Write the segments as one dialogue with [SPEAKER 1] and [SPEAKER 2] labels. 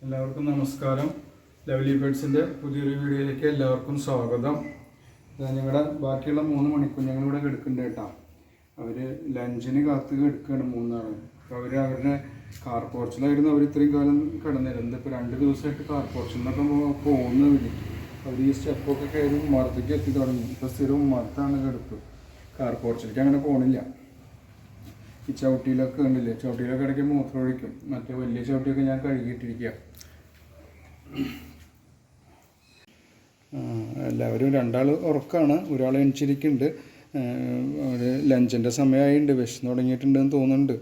[SPEAKER 1] എല്ലാവർക്കും നമസ്കാരം. ലവ്ലി ബേഡ്സിൻ്റെ പുതിയൊരു വീഡിയോയിലേക്ക് എല്ലാവർക്കും സ്വാഗതം. ഞങ്ങളുടെ ബാക്കിയുള്ള 3 മണിക്കുഞ്ഞുങ്ങളിവിടെ കിടക്കുന്നുണ്ട് കേട്ടോ. അവർ ലഞ്ചിന് കാത്ത് കിടക്കുകയാണ് 3 നാൾ. അപ്പോൾ അവരുടെ കാർ പോർച്ചിലായിരുന്നു അവർ ഇത്രയും കാലം കിടന്നിരുന്നത്. ഇപ്പോൾ 2 ദിവസമായിട്ട് കാർ പോർച്ചിൽ നിന്നൊക്കെ പോകുന്നവർ അവർ ഈ സ്റ്റെപ്പൊക്കെ കയറി ഉമ്മറത്തേക്ക് എത്തി തുടങ്ങി. ഇപ്പോൾ സ്ഥിരം ഉമ്മറത്താണ് കിടപ്പ്. കാർ പോർച്ചിലേക്ക് അങ്ങനെ പോകണില്ല. ഈ ചവിട്ടിയിലൊക്കെ ഉണ്ടല്ലേ, ചവിട്ടിയിലൊക്കെ ഇടയ്ക്ക് മൂത്രം ഒഴിക്കും. മറ്റേ വലിയ ചവിട്ടിയൊക്കെ ഞാൻ കഴുകിയിട്ടിരിക്കുക. എല്ലാവരും 2 ഉറക്കമാണ്, ഒരാൾ എണിച്ചിരിക്കുന്നുണ്ട്. ഒരു ലഞ്ചിൻ്റെ സമയമായിട്ടുണ്ട്, വിശന്ന് തുടങ്ങിയിട്ടുണ്ടെന്ന് തോന്നുന്നുണ്ട്.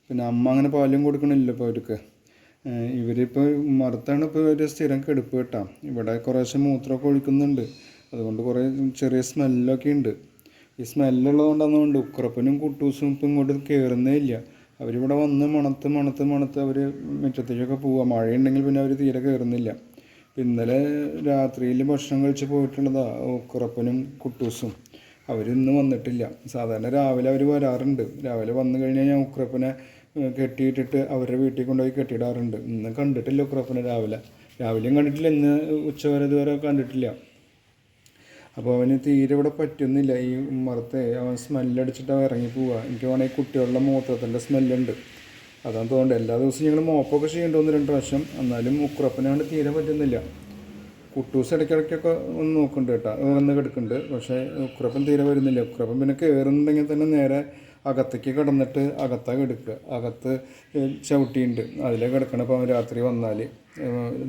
[SPEAKER 1] പിന്നെ അമ്മ അങ്ങനെ പാലും കൊടുക്കണില്ല ഇപ്പോൾ അവർക്ക്. ഇവരിപ്പോൾ മറുത്താണ് ഇപ്പോൾ ഒരു സ്ഥിരം കെടുപ്പ് കേട്ടോ. ഇവിടെ കുറേശ്ശെ മൂത്രമൊക്കെ ഒഴിക്കുന്നുണ്ട്, അതുകൊണ്ട് കുറേ ചെറിയ സ്മെല്ലൊക്കെ ഉണ്ട്. ഈ സ്മെല്ലുള്ളതുകൊണ്ടാണെന്നുണ്ട് ഉക്രപ്പനും കുട്ടൂസും ഇപ്പം ഇങ്ങോട്ട് കയറുന്നേ ഇല്ല. അവരിവിടെ വന്ന് മണത്ത് അവർ മുറ്റത്തേക്കൊക്കെ പോവുക. മഴയുണ്ടെങ്കിൽ പിന്നെ അവർ തീരെ കയറുന്നില്ല. ഇന്നലെ രാത്രിയിൽ ഭക്ഷണം കഴിച്ച് പോയിട്ടുള്ളതാണ് ഉക്രപ്പനും കുട്ടൂസും. അവരിന്ന് വന്നിട്ടില്ല. സാധാരണ രാവിലെ അവർ വരാറുണ്ട്. രാവിലെ വന്നു കഴിഞ്ഞാൽ ഞാൻ ഉക്രപ്പനെ കെട്ടിയിട്ടിട്ട് അവരുടെ വീട്ടിൽ കൊണ്ടുപോയി കെട്ടിയിടാറുണ്ട്. ഇന്ന് കണ്ടിട്ടില്ല ഉക്രപ്പനെ. രാവിലെയും കണ്ടിട്ടില്ല, ഇന്ന് ഉച്ചവരെ ഇതുവരെ കണ്ടിട്ടില്ല. അപ്പോൾ അവന് തീരെ ഇവിടെ പറ്റുന്നില്ല. ഈ ഉമ്മറത്തെ അവൻ സ്മെല്ലടിച്ചിട്ട് അവൻ ഇറങ്ങി പോവുക. എനിക്ക് വേണമെങ്കിൽ കുട്ടികളുടെ മൂത്രത്തിൻ്റെ സ്മെല്ലുണ്ട്, അതാണ് തോന്നുന്നത്. എല്ലാ ദിവസവും ഞങ്ങൾ മോപ്പൊക്കെ ചെയ്യേണ്ടി 1-2 പ്രാവശ്യം. എന്നാലും ഉക്രപ്പനാണ്ട് തീരെ പറ്റുന്നില്ല. കുട്ടൂസ് ഇടയ്ക്കിടയ്ക്കൊക്കെ ഒന്ന് നോക്കുന്നുണ്ട് കേട്ടോ, വന്ന് കിടക്കുന്നുണ്ട്. പക്ഷേ ഉക്രപ്പൻ തീരെ വരുന്നില്ല. ഉക്രപ്പൻ പിന്നെ കയറുന്നുണ്ടെങ്കിൽ തന്നെ നേരെ അകത്തേക്ക് കിടന്നിട്ട് അകത്താണ് കിടക്കുക. അകത്ത് ചവിട്ടിയുണ്ട്, അതിലേ കിടക്കണം. അപ്പോൾ അവൻ രാത്രി വന്നാൽ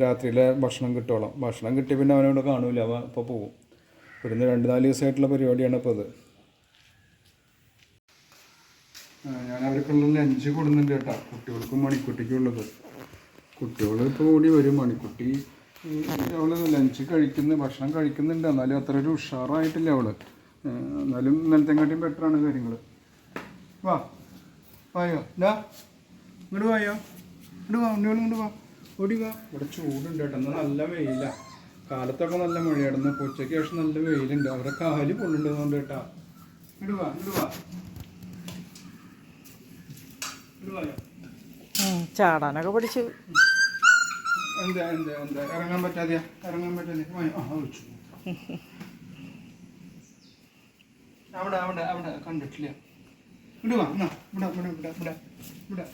[SPEAKER 1] രാത്രിയിലെ ഭക്ഷണം കിട്ടോളം. ഭക്ഷണം കിട്ടി പിന്നെ അവനോട് കാണൂല, അവൻ ഇപ്പോൾ പോകും. ഇവിടുന്ന് 2-4 ദിവസമായിട്ടുള്ള പരിപാടിയാണ് ഇപ്പോൾ അത്. ഞാൻ അവർക്കുള്ള ലഞ്ച് കൊടുക്കുന്നുണ്ട് കേട്ടോ, കുട്ടികൾക്കും മണിക്കുട്ടിക്കും ഉള്ളത്. കുട്ടികൾ ഇപ്പോൾ കൂടി വരും. മണിക്കുട്ടി അവൾ ലഞ്ച് ഭക്ഷണം കഴിക്കുന്നുണ്ട്, എന്നാലും അത്ര ഒരു ഉഷാറായിട്ടില്ല അവൾ. എന്നാലും ഇന്നലത്തെക്കാട്ടിയും ബെറ്ററാണ് കാര്യങ്ങൾ. വായോ ഇങ്ങോട്ട് വായോ, ഇങ്ങോട്ട് വാ, ഓടി വാ. ഇവിടെ ചൂടുണ്ട് കേട്ടോ, എന്നാൽ നല്ല വെയിലാണ്. കാലത്തൊക്കെ നല്ല മഴയായിരുന്നു, ഇപ്പോൾ ഉച്ചയ്ക്ക് ശേഷം നല്ല വെയിലുണ്ട്. അവരെ കാല് പൊള്ളുണ്ടെന്നുണ്ട് കേട്ടാ.
[SPEAKER 2] ചാടാനൊക്കെ പഠിച്ചു.
[SPEAKER 1] എന്താ ഇറങ്ങാൻ പറ്റാതെയാ? അവിടെ കണ്ടിട്ടില്ല. ഇവിടെ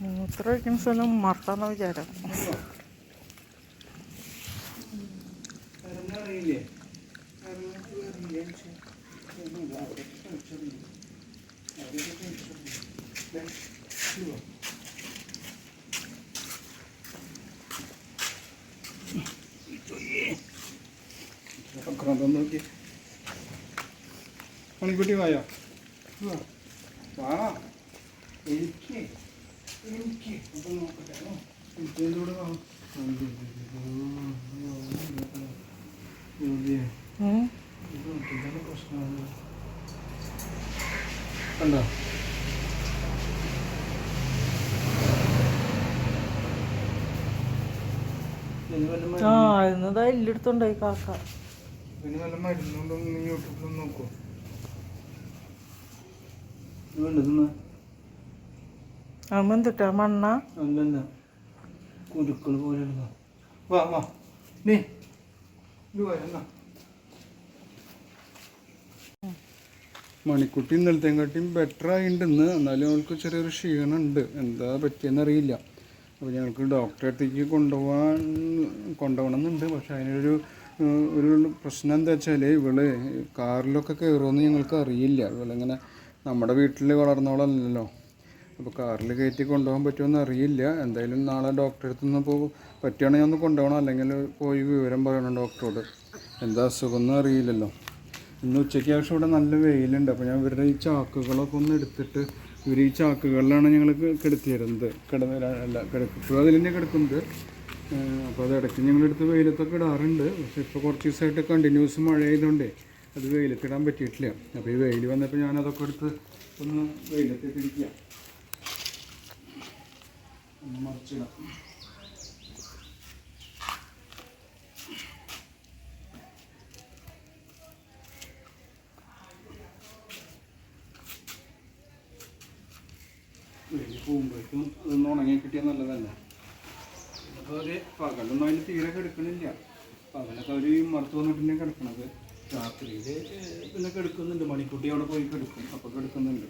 [SPEAKER 2] മൂത്രമൊഴിക്കുന്ന സ്ഥലം മറത്താന്ന വിചാരം.
[SPEAKER 1] അറിയില്ലേ? നോക്കി മണിക്കുട്ടി വായോ, വാ. എനിക്ക് അപ്പം നോക്കട്ടെ. എനിക്കെന്തൂടെ വാ. പ്രശ്നമാണ് കണ്ടോ?
[SPEAKER 2] എന്നതാ എല്ലായിടത്തുണ്ടായി കാക്ക.
[SPEAKER 1] പിന്നെ വല്ല മരുന്നുണ്ടോ യൂട്യൂബിലൊന്ന് നോക്കൂ.
[SPEAKER 2] എന്തിട്ടാ മണ്ണ?
[SPEAKER 1] അല്ലല്ല, കുരുക്കൾ പോലെ. വാ നീ മണിക്കുട്ടി ഇന്നലത്തെക്കാട്ടിയും ബെറ്റർ ആയിട്ടുണ്ടെന്ന്. എന്നാലും അവൾക്ക് ചെറിയൊരു ക്ഷീണമുണ്ട്, എന്താ പറ്റിയെന്നറിയില്ല. അപ്പോൾ ഞങ്ങൾക്ക് ഡോക്ടറെ അടുത്തേക്ക് കൊണ്ടുപോകണമെന്നുണ്ട്. പക്ഷെ അതിനൊരു പ്രശ്നം എന്താ വെച്ചാൽ ഇവള് കാറിലൊക്കെ കയറുമെന്ന് ഞങ്ങൾക്ക് അറിയില്ല. ഇവളിങ്ങനെ നമ്മുടെ വീട്ടിൽ വളർന്നോളല്ലോ. അപ്പോൾ കാറിൽ കയറ്റി കൊണ്ടുപോകാൻ പറ്റുമെന്ന് അറിയില്ല. എന്തായാലും നാളെ ഡോക്ടറെ അടുത്തുനിന്ന് പറ്റുകയാണെങ്കിൽ ഒന്ന് കൊണ്ടുപോകണം, അല്ലെങ്കിൽ പോയി വിവരം പറയണം ഡോക്ടറോട്. എന്താ അസുഖമൊന്നും അറിയില്ലല്ലോ. ഇന്ന് ഉച്ചയ്ക്ക് ശേഷം ഇവിടെ നല്ല വെയിലുണ്ട്. അപ്പോൾ ഞാൻ ഇവരുടെ ഈ ചാക്കുകളൊക്കെ ഒന്ന് എടുത്തിട്ട് ഈ ചാക്കുകളിലാണ് ഞങ്ങൾ കിടത്തിയിരുന്നത്. കിടക്കുക അതിൽ തന്നെ കിടക്കുന്നത്. അപ്പോൾ അത് ഇടയ്ക്ക് ഞങ്ങളെടുത്ത് വെയിലത്തൊക്കെ ഇടാറുണ്ട്. പക്ഷേ ഇപ്പോൾ കുറച്ച് ദിവസമായിട്ട് കണ്ടിന്യൂസ് മഴ ആയതുകൊണ്ടേ അത് വെയിലത്തിടാൻ പറ്റിയിട്ടില്ല. അപ്പോൾ ഈ വെയിൽ വന്നപ്പോൾ ഞാനതൊക്കെ എടുത്ത് ഒന്ന് വെയിലത്തിട്ടിരിക്കുക, ഒന്ന് മറിച്ചിടാം. വെയിൽ പോകുമ്പോഴേക്കും അതൊന്ന് ഉണങ്ങി കിട്ടിയാൽ നല്ലതല്ല. അപ്പോൾ ഒരു പകലൊന്നും അതിൽ തീരെ കിടക്കണില്ല. പകലൊക്കെ അവർ മറുത്ത് വന്നിട്ടുണ്ടെങ്കിൽ കിടക്കണത്. രാത്രിയിൽ പിന്നെ കിടക്കുന്നുണ്ട്. മണിക്കുട്ടി അവിടെ പോയി കിടക്കും, അപ്പോൾ കിടക്കുന്നുണ്ട്.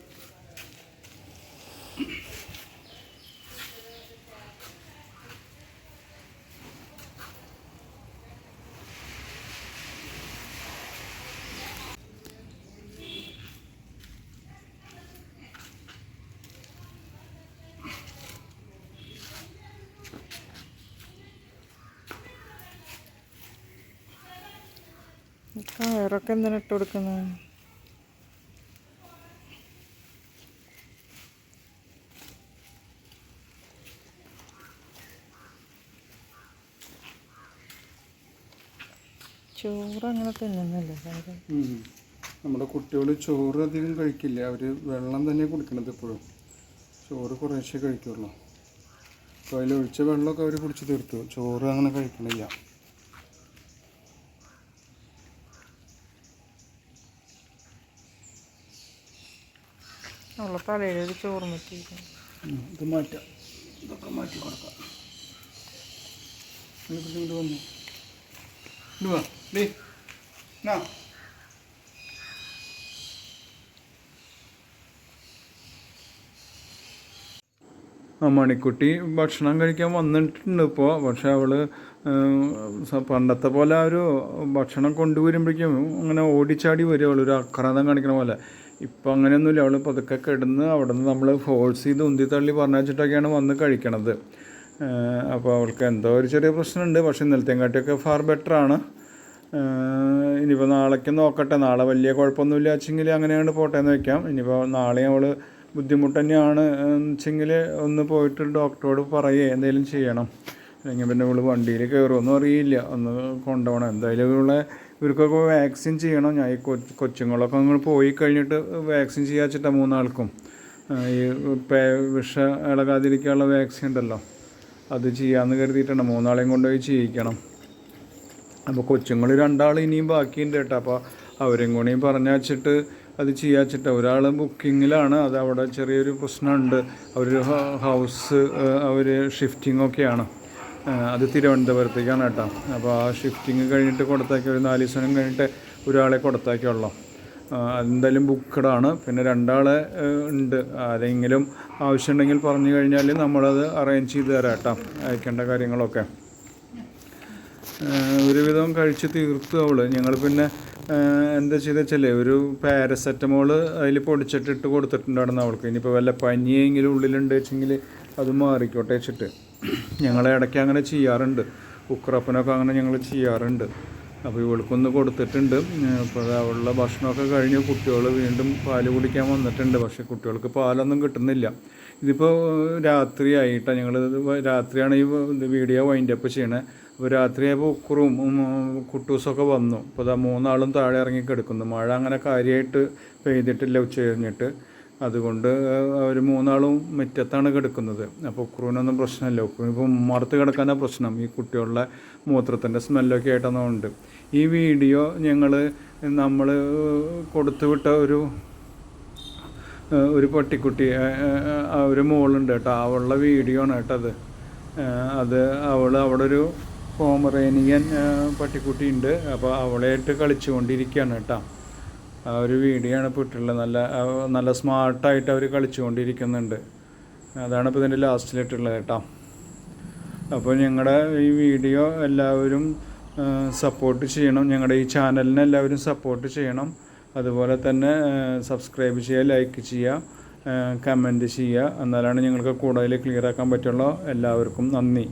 [SPEAKER 2] കയറൊക്കെ എന്തിനാ ഇട്ട് കൊടുക്കുന്നത്? ചോറ് അങ്ങനെ തിന്നുന്നില്ല.
[SPEAKER 1] നമ്മുടെ കുട്ടികൾ ചോറ് അധികം കഴിക്കില്ല. അവർ വെള്ളം തന്നെ കുടിക്കണത് എപ്പോഴും. ചോറ് കുറേശ്ശേ കഴിക്കുള്ളൂ. അപ്പോൾ അതിലൊഴിച്ച വെള്ളമൊക്കെ അവർ കുടിച്ച് തീർത്തു. ചോറ് അങ്ങനെ കഴിക്കണില്ല.
[SPEAKER 2] അവളെ തലയിൽ ചോറ് പറ്റിയിരിക്കും.
[SPEAKER 1] ഇത് മാറ്റാം, ഇതൊക്കെ മാറ്റി കൊടുക്കാം. ഇങ്ങോട്ട് വന്നു ഇടുവാ ഡേ നാ. മണിക്കുട്ടി ഭക്ഷണം കഴിക്കാൻ വന്നിട്ടുണ്ട് ഇപ്പോൾ. പക്ഷെ അവൾ പണ്ടത്തെ പോലെ ആ ഒരു ഭക്ഷണം കൊണ്ടുവരുമ്പോഴേക്കും അങ്ങനെ ഓടിച്ചാടി വരും. അവളൊരു അക്രാന്തം കാണിക്കണ പോലെ. ഇപ്പം അങ്ങനെയൊന്നുമില്ല. അവൾ പതുക്കെ കിടന്ന് അവിടെ നിന്ന് നമ്മൾ ഫോഴ്സ് ചെയ്ത് ഉന്തി തള്ളി പറഞ്ഞിട്ടൊക്കെയാണ് വന്ന് കഴിക്കണത്. അപ്പോൾ അവൾക്ക് എന്തോ ഒരു ചെറിയ പ്രശ്നമുണ്ട്. പക്ഷേ ഇന്നലത്തെയും കാട്ടിയൊക്കെ ഫാർ ബെറ്ററാണ്. ഇനിയിപ്പോൾ നാളേക്ക് നോക്കട്ടെ. നാളെ വലിയ കുഴപ്പമൊന്നുമില്ല വെച്ചെങ്കിൽ അങ്ങനെയാണ് പോട്ടെ എന്ന് വയ്ക്കാം. ഇനിയിപ്പോൾ നാളെ അവൾ ബുദ്ധിമുട്ട് തന്നെയാണ് വെച്ചെങ്കിൽ ഒന്ന് പോയിട്ട് ഡോക്ടറോട് പറയുകയോ എന്തെങ്കിലും ചെയ്യണം. അല്ലെങ്കിൽ പിന്നെ ഇവൾ വണ്ടിയിൽ കയറുമൊന്നും അറിയില്ല. ഒന്ന് കൊണ്ടുപോകണം എന്തായാലും. ഇവർക്കൊക്കെ വാക്സിൻ ചെയ്യണം. ഞാൻ ഈ കൊച്ചുങ്ങളൊക്കെ അങ്ങ് പോയി കഴിഞ്ഞിട്ട് വാക്സിൻ ചെയ്യാച്ചിട്ടാണ് 3 ആൾക്കും. ഈ വിഷ ഇളകാതിരിക്കാനുള്ള വാക്സിൻ ഉണ്ടല്ലോ, അത് ചെയ്യാമെന്ന് കരുതിയിട്ടുണ്ട്. 3 ആളെയും കൊണ്ടുപോയി ചെയ്യിക്കണം. അപ്പോൾ കൊച്ചുങ്ങൾ 2 ആൾ ഇനിയും ബാക്കിയുണ്ട് കേട്ടോ. അപ്പോൾ അവരെയും കൂടിയും പറഞ്ഞു വച്ചിട്ട് അത് ചെയ്യാച്ചിട്ട്. ഒരാൾ ബുക്കിങ്ങിലാണ്. അത് അവിടെ ചെറിയൊരു പ്രശ്നമുണ്ട്. അവരൊരു ഹൗസ് അവർ ഷിഫ്റ്റിങ്ങൊക്കെയാണ്. അത് തിരുവനന്തപുരത്തേക്കാണ് കേട്ടോ. അപ്പോൾ ആ ഷിഫ്റ്റിങ് കഴിഞ്ഞിട്ട് കൊടുത്താക്കി ഒരു 4 ദിവസം കഴിഞ്ഞിട്ട് ഒരാളെ കൊടുത്താക്കിയുള്ളൂ. എന്തായാലും ബുക്കഡാണ്. പിന്നെ 2 ആളെ ഉണ്ട്. ആരെങ്കിലും ആവശ്യമുണ്ടെങ്കിൽ പറഞ്ഞു കഴിഞ്ഞാൽ നമ്മളത് അറേഞ്ച് ചെയ്ത് തരാം കേട്ടോ. അയക്കേണ്ട കാര്യങ്ങളൊക്കെ ഒരുവിധം കഴിച്ച് തീർത്തു അവൾ. ഞങ്ങൾ പിന്നെ എന്താ ചെയ്തെന്ന് വെച്ചാൽ ഒരു പാരസെറ്റമോൾ അതിൽ പൊടിച്ചിട്ടിട്ട് കൊടുത്തിട്ടുണ്ടായിരുന്നു അവൾക്ക്. ഇനിയിപ്പോൾ വല്ല പനിയെങ്കിലും ഉള്ളിലുണ്ട് വെച്ചെങ്കിൽ അത് മാറിക്കോട്ടെ വെച്ചിട്ട് ഞങ്ങൾ ഇടയ്ക്ക് അങ്ങനെ ചെയ്യാറുണ്ട്. കുക്കറപ്പനൊക്കെ അങ്ങനെ ഞങ്ങൾ ചെയ്യാറുണ്ട്. അപ്പോൾ ഇവൾക്കൊന്ന് കൊടുത്തിട്ടുണ്ട്. അപ്പോൾ അവളുടെ ഭക്ഷണമൊക്കെ കഴിഞ്ഞ് കുട്ടികൾ വീണ്ടും പാല് കുടിക്കാൻ വന്നിട്ടുണ്ട്. പക്ഷേ കുട്ടികൾക്ക് പാലൊന്നും കിട്ടുന്നില്ല. ഇതിപ്പോൾ രാത്രിയായിട്ടാണ്. ഞങ്ങൾ രാത്രിയാണ് ഈ വീഡിയോ വൈൻഡപ്പ് ചെയ്യണത്. അപ്പോൾ രാത്രിയായപ്പോൾ ഉക്കറും കുട്ടൂസൊക്കെ വന്നു. അപ്പോൾ അതാ 3 ആളും താഴെ ഇറങ്ങി കിടക്കുന്നു. മഴ അങ്ങനെ കാര്യമായിട്ട് പെയ്തിട്ടില്ല ഉച്ച കഴിഞ്ഞിട്ട്. അതുകൊണ്ട് അവർ 3 ആളും മുറ്റത്താണ് കിടക്കുന്നത്. അപ്പോൾ ഉക്രൂനൊന്നും പ്രശ്നമില്ല. ഉക്രൂൻ ഇപ്പോൾ മറുത്ത് കിടക്കാനാണ് പ്രശ്നം. ഈ കുട്ടികളുടെ മൂത്രത്തിൻ്റെ സ്മെല്ലൊക്കെ ആയിട്ടാണെന്നുണ്ട്. ഈ വീഡിയോ നമ്മൾ കൊടുത്തുവിട്ട ഒരു പട്ടിക്കുട്ടി, ഒരു മോളുണ്ട് കേട്ടോ. അവളുടെ വീഡിയോ ആണ് കേട്ടോ അത്. അവിടെ ഒരു പോമറേനിയൻ പട്ടിക്കുട്ടി ഉണ്ട്. അപ്പോൾ അവളായിട്ട് കളിച്ചുകൊണ്ടിരിക്കുകയാണ് കേട്ടോ. ആ ഒരു വീഡിയോ ആണ് ഇപ്പോൾ ഇട്ടുള്ളത്. നല്ല സ്മാർട്ടായിട്ട് അവർ കളിച്ചുകൊണ്ടിരിക്കുന്നുണ്ട്. അതാണ് ഇപ്പോൾ ഇതിൻ്റെ ലാസ്റ്റിലിട്ടുള്ളത് കേട്ടോ. അപ്പോൾ ഞങ്ങളുടെ ഈ വീഡിയോ എല്ലാവരും സപ്പോർട്ട് ചെയ്യണം. ഞങ്ങളുടെ ഈ ചാനലിനെ എല്ലാവരും സപ്പോർട്ട് ചെയ്യണം. അതുപോലെ തന്നെ സബ്സ്ക്രൈബ് ചെയ്യുക, ലൈക്ക് ചെയ്യുക, കമൻറ്റ് ചെയ്യുക. എന്നാലാണ് ഞങ്ങൾക്ക് കൂടുതൽ ക്ലിയർ ആക്കാൻ പറ്റുള്ളൂ. എല്ലാവർക്കും നന്ദി.